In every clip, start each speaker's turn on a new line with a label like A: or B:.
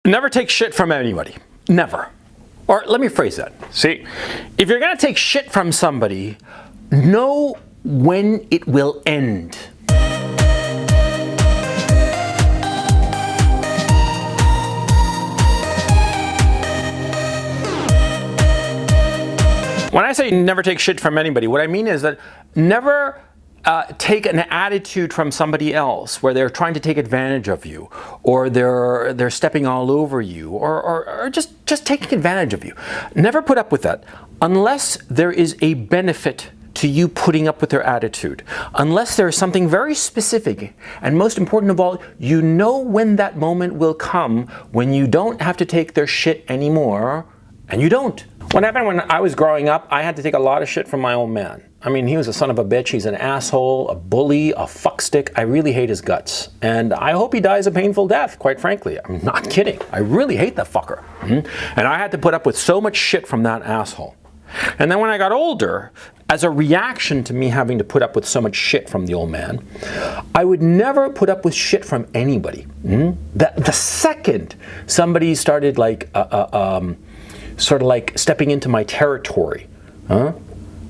A: Never take shit from anybody. Never. Or let me phrase that. See, if you're going to take shit from somebody, know when it will end. When I say never take shit from anybody, what I mean is that never take an attitude from somebody else where they're trying to take advantage of you, or they're stepping all over you, or just taking advantage of you. Never put up with that unless there is a benefit to you putting up with their attitude. Unless there is something very specific, and most important of all, you know when that moment will come when you don't have to take their shit anymore, and you don't. What happened when I was growing up, I had to take a lot of shit from my old man. I mean, he was a son of a bitch, he's an asshole, a bully, a fuckstick. I really hate his guts. And I hope he dies a painful death, quite frankly. I'm not kidding. I really hate that fucker. And I had to put up with so much shit from that asshole. And then when I got older, as a reaction to me having to put up with so much shit from the old man, I would never put up with shit from anybody. The second somebody started like, sort of like stepping into my territory,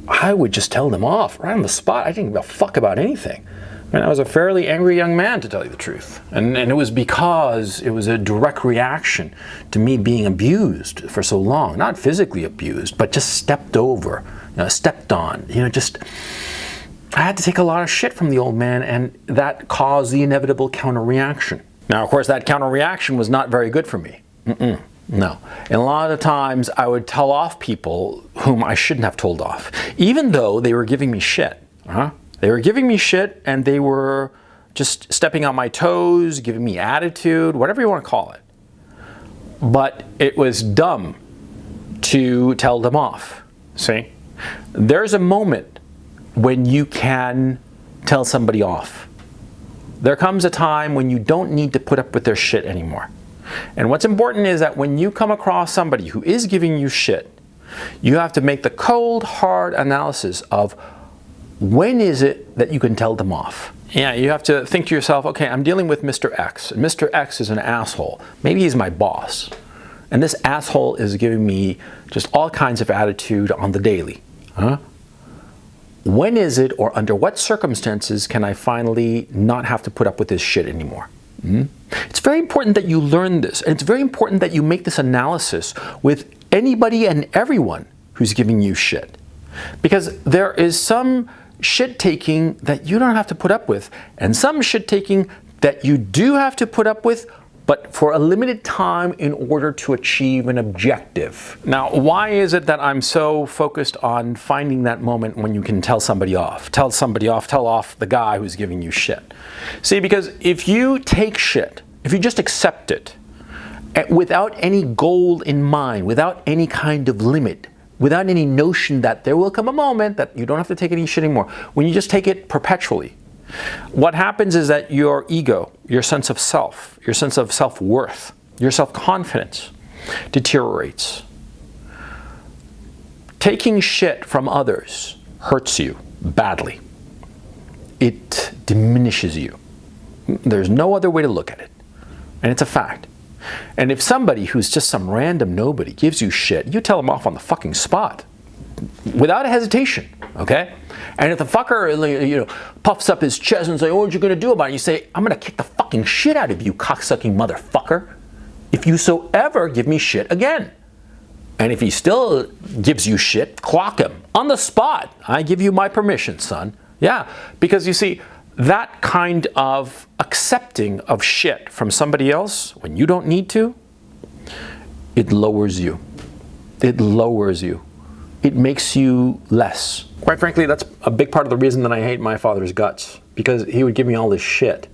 A: I would just tell them off right on the spot. I didn't give a fuck about anything. I mean, I was a fairly angry young man, to tell you the truth. And it was because it was a direct reaction to me being abused for so long. Not physically abused, but just stepped over, stepped on. I had to take a lot of shit from the old man, and that caused the inevitable counter-reaction. Now, of course, that counter-reaction was not very good for me. No. And a lot of times I would tell off people whom I shouldn't have told off, even though they were giving me shit. They were giving me shit, and they were just stepping on my toes, giving me attitude, whatever you want to call it. But it was dumb to tell them off. See? There's a moment when you can tell somebody off. There comes a time when you don't need to put up with their shit anymore. And what's important is that when you come across somebody who is giving you shit, you have to make the cold, hard analysis of when is it that you can tell them off. Yeah, you have to think to yourself, okay, I'm dealing with Mr. X. And Mr. X is an asshole. Maybe he's my boss. And this asshole is giving me just all kinds of attitude on the daily. When is it, or under what circumstances, can I finally not have to put up with this shit anymore? It's very important that you learn this, and it's very important that you make this analysis with anybody and everyone who's giving you shit. Because there is some shit taking that you don't have to put up with, and some shit taking that you do have to put up with, but for a limited time in order to achieve an objective. Now, why is it that I'm so focused on finding that moment when you can tell somebody off? Tell somebody off, tell off the guy who's giving you shit. See, because if you take shit, if you just accept it, without any goal in mind, without any kind of limit, without any notion that there will come a moment that you don't have to take any shit anymore, when you just take it perpetually, what happens is that your ego, your sense of self, your sense of self-worth, your self-confidence deteriorates. Taking shit from others hurts you badly. It diminishes you. There's no other way to look at it. And it's a fact. And if somebody who's just some random nobody gives you shit, you tell them off on the fucking spot. Without a hesitation, okay? And if the fucker, puffs up his chest and says, "Oh, what are you going to do about it?" You say, "I'm going to kick the fucking shit out of you, cocksucking motherfucker, if you so ever give me shit again." And if he still gives you shit, clock him on the spot. I give you my permission, son. Yeah, because you see, that kind of accepting of shit from somebody else when you don't need to, it lowers you. It lowers you. It makes you less. Quite frankly, that's a big part of the reason that I hate my father's guts, because he would give me all this shit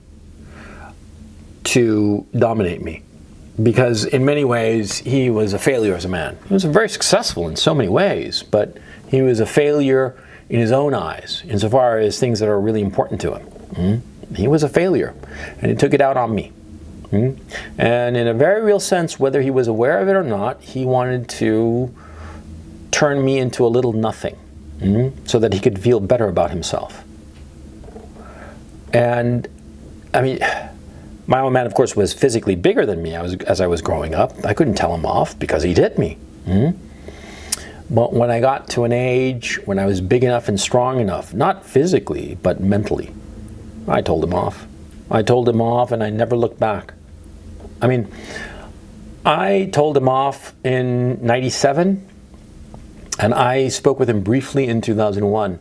A: to dominate me. Because in many ways, he was a failure as a man. He was very successful in so many ways, but he was a failure in his own eyes, insofar as things that are really important to him. He was a failure, and he took it out on me. And in a very real sense, whether he was aware of it or not, he wanted to turn me into a little nothing, so that he could feel better about himself. And I mean, My old man, of course, was physically bigger than me as I was growing up. I couldn't tell him off because he'd hit me. But when I got to an age when I was big enough and strong enough, not physically, but mentally, I told him off. I told him off and I never looked back. I mean, I told him off in '97 and I spoke with him briefly in 2001.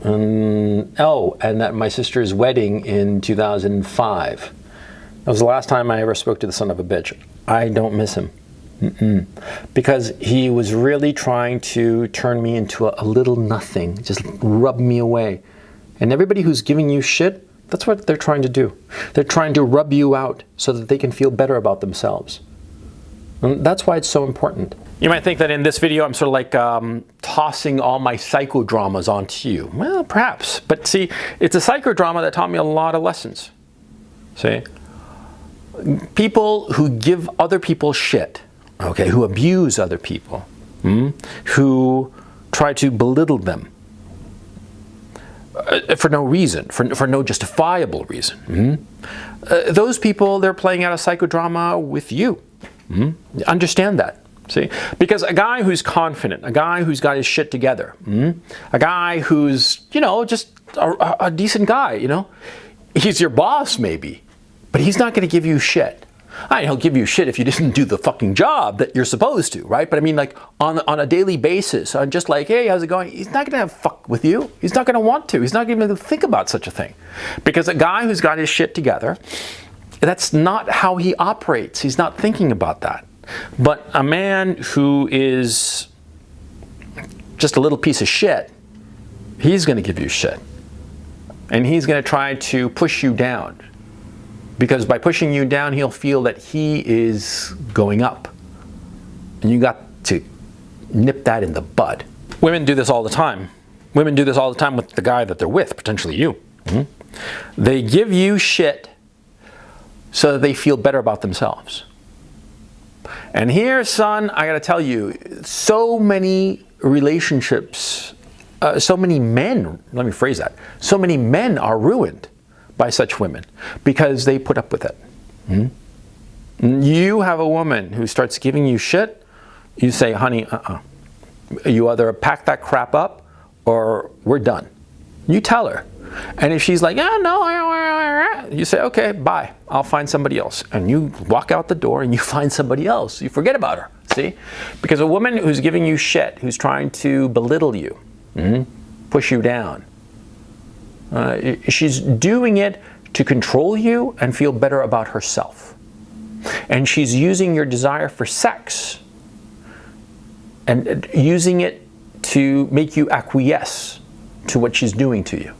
A: And at my sister's wedding in 2005. That was the last time I ever spoke to the son of a bitch. I don't miss him. Because he was really trying to turn me into a little nothing, just rub me away. And everybody who's giving you shit, that's what they're trying to do. They're trying to rub you out so that they can feel better about themselves. And that's why it's so important. You might think that in this video I'm sort of like tossing all my psychodramas onto you. Well, perhaps. But see, it's a psychodrama that taught me a lot of lessons. See? People who give other people shit, okay, who abuse other people, who try to belittle them for no reason, for no justifiable reason. Those people, they're playing out a psychodrama with you. Understand that, see? Because a guy who's confident, a guy who's got his shit together, a guy who's, you know, just a decent guy, you know, he's your boss maybe, but he's not going to give you shit. He'll give you shit if you didn't do the fucking job that you're supposed to, right? But I mean, like, on a daily basis, on just like, hey, how's it going? He's not going to fuck with you. He's not going to want to. He's not going to think about such a thing. Because a guy who's got his shit together, that's not how he operates. He's not thinking about that. But a man who is just a little piece of shit, he's going to give you shit. And he's going to try to push you down. Because by pushing you down, he'll feel that he is going up. And you got to nip that in the bud. Women do this all the time. Women do this all the time with the guy that they're with, potentially you. They give you shit so that they feel better about themselves. And here, son, I gotta tell you, so many relationships, so many men, let me phrase that, so many men are ruined by such women because they put up with it. You have a woman who starts giving you shit, you say, honey, you either pack that crap up or we're done. You tell her. And if she's like, no, you say, okay, bye, I'll find somebody else. And you walk out the door and you find somebody else. You forget about her, see? Because a woman who's giving you shit, who's trying to belittle you, push you down, she's doing it to control you and feel better about herself. And she's using your desire for sex and using it to make you acquiesce to what she's doing to you.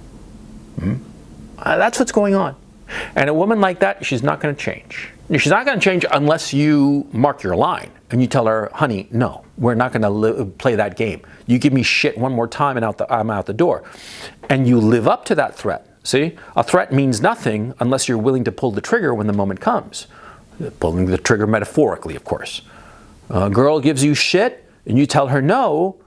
A: That's what's going on. And a woman like that, she's not going to change. She's not going to change unless you mark your line and you tell her, honey, no, we're not going to play that game. You give me shit one more time and I'm out the door. And you live up to that threat. See, a threat means nothing unless you're willing to pull the trigger when the moment comes. Pulling the trigger metaphorically, of course. A girl gives you shit and you tell her no,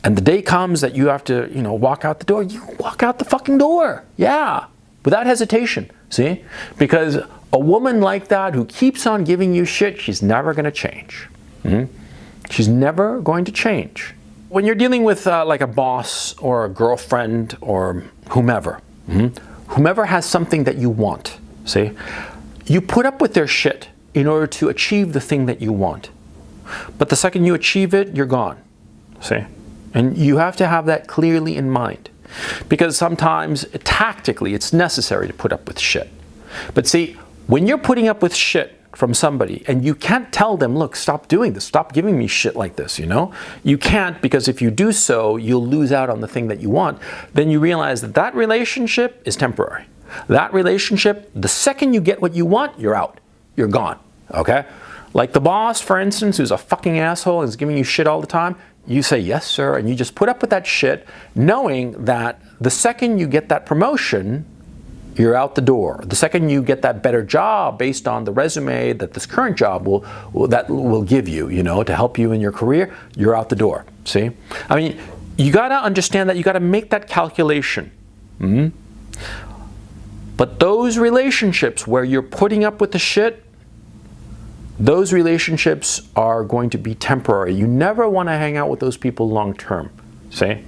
A: and the day comes that you have to, walk out the door, you walk out the fucking door. Yeah, without hesitation, see? Because a woman like that who keeps on giving you shit, she's never going to change. She's never going to change. When you're dealing with like a boss or a girlfriend or whomever, whomever has something that you want, see? You put up with their shit in order to achieve the thing that you want. But the second you achieve it, you're gone, see? And you have to have that clearly in mind. Because sometimes, tactically, it's necessary to put up with shit. But see, when you're putting up with shit from somebody, and you can't tell them, look, stop doing this, stop giving me shit like this, You can't, because if you do so, you'll lose out on the thing that you want. Then you realize that that relationship is temporary. That relationship, the second you get what you want, you're out. You're gone, okay? Like the boss, for instance, who's a fucking asshole and is giving you shit all the time, you say, yes, sir, and you just put up with that shit, knowing that the second you get that promotion, you're out the door. The second you get that better job based on the resume that this current job will give you, to help you in your career, you're out the door, see? I mean, you gotta understand that, you gotta make that calculation. But those relationships where you're putting up with the shit, those relationships are going to be temporary. You never want to hang out with those people long term. See?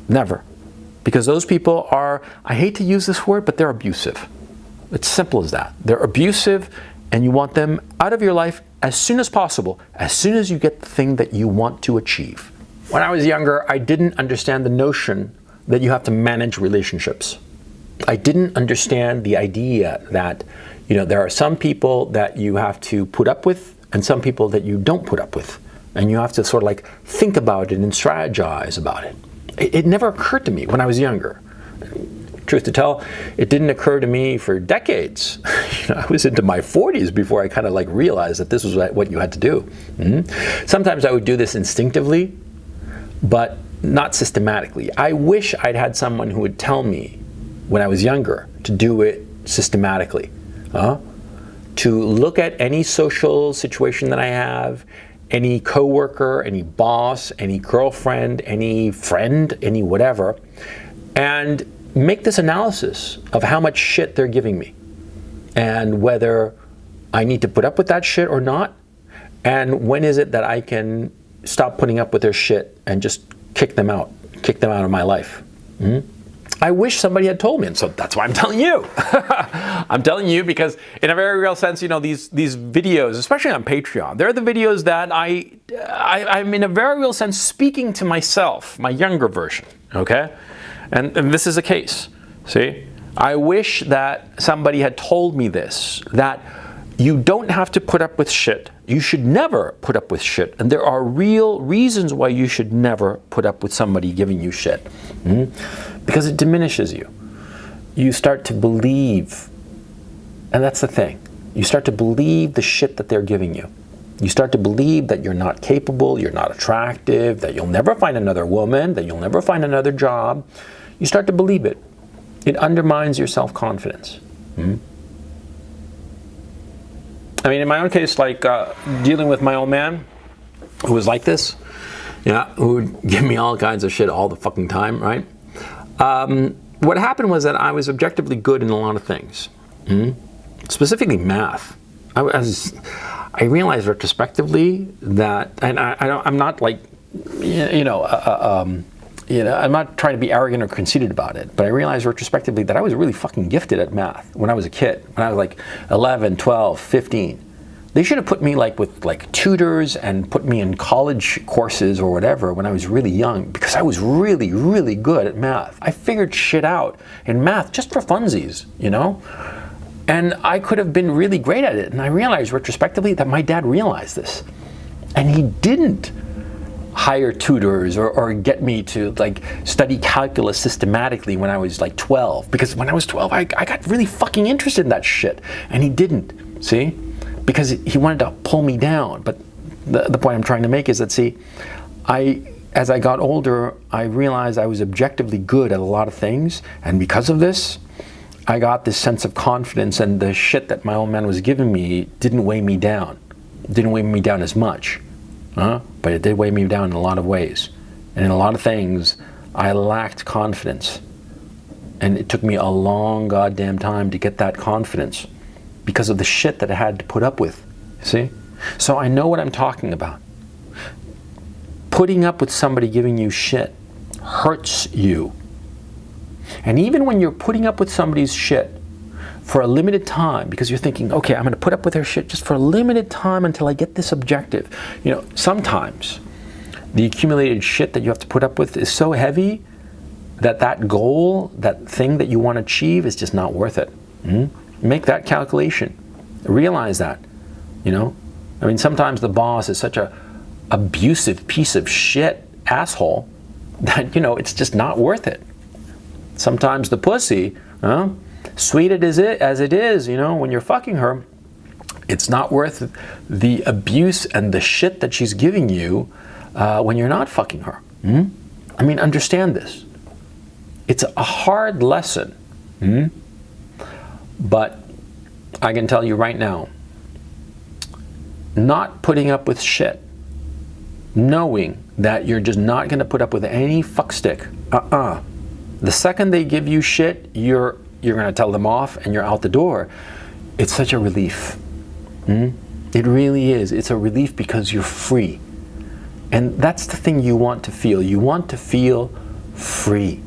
A: Never. Because those people are, I hate to use this word, but they're abusive. It's simple as that. They're abusive, and you want them out of your life as soon as possible, as soon as you get the thing that you want to achieve. When I was younger, I didn't understand the notion that you have to manage relationships. I didn't understand the idea that, there are some people that you have to put up with and some people that you don't put up with. And you have to sort of like think about it and strategize about it. It never occurred to me when I was younger. Truth to tell, it didn't occur to me for decades. I was into my 40s before I kind of like realized that this was what you had to do. Sometimes I would do this instinctively, but not systematically. I wish I'd had someone who would tell me when I was younger to do it systematically. To look at any social situation that I have, any coworker, any boss, any girlfriend, any friend, any whatever, and make this analysis of how much shit they're giving me and whether I need to put up with that shit or not, and when is it that I can stop putting up with their shit and just kick them out of my life. I wish somebody had told me, and so that's why I'm telling you. I'm telling you because in a very real sense, these videos, especially on Patreon, they're the videos that I'm in a very real sense speaking to myself, my younger version, okay? And this is a case, see? I wish that somebody had told me this, that you don't have to put up with shit. You should never put up with shit. And there are real reasons why you should never put up with somebody giving you shit. Because it diminishes you. You start to believe, and that's the thing, you start to believe the shit that they're giving you. You start to believe that you're not capable, you're not attractive, that you'll never find another woman, that you'll never find another job. You start to believe it. It undermines your self-confidence. I mean, in my own case, like dealing with my old man, who was like this, who would give me all kinds of shit all the fucking time, right? What happened was that I was objectively good in a lot of things, specifically math. I realized retrospectively that, and I'm not like, I'm not trying to be arrogant or conceited about it, but I realized retrospectively that I was really fucking gifted at math when I was a kid, when I was like 11, 12, 15. They should have put me with tutors and put me in college courses or whatever when I was really young, because I was really, really good at math. I figured shit out in math just for funsies, And I could have been really great at it. And I realized retrospectively that my dad realized this. And he didn't hire tutors or get me to study calculus systematically when I was 12. Because when I was 12, I got really fucking interested in that shit. And he didn't, see? Because he wanted to pull me down. But the point I'm trying to make is that, see, as I got older, I realized I was objectively good at a lot of things. And because of this, I got this sense of confidence, and the shit that my old man was giving me didn't weigh me down. Didn't weigh me down as much. But it did weigh me down in a lot of ways. And in a lot of things, I lacked confidence. And it took me a long goddamn time to get that confidence because of the shit that I had to put up with. See? So I know what I'm talking about. Putting up with somebody giving you shit hurts you. And even when you're putting up with somebody's shit for a limited time, because you're thinking, okay, I'm going to put up with their shit just for a limited time until I get this objective. Sometimes the accumulated shit that you have to put up with is so heavy that goal, that thing that you want to achieve is just not worth it. Make that calculation. Realize that, I mean, sometimes the boss is such a abusive piece of shit asshole that, it's just not worth it. Sometimes the pussy, sweet as it is, when you're fucking her, it's not worth the abuse and the shit that she's giving you when you're not fucking her. I mean, understand this. It's a hard lesson, but I can tell you right now, not putting up with shit, knowing that you're just not going to put up with any fuckstick, the second they give you shit, you're you're going to tell them off and you're out the door. It's such a relief. It really is. It's a relief because you're free. And that's the thing you want to feel. You want to feel free.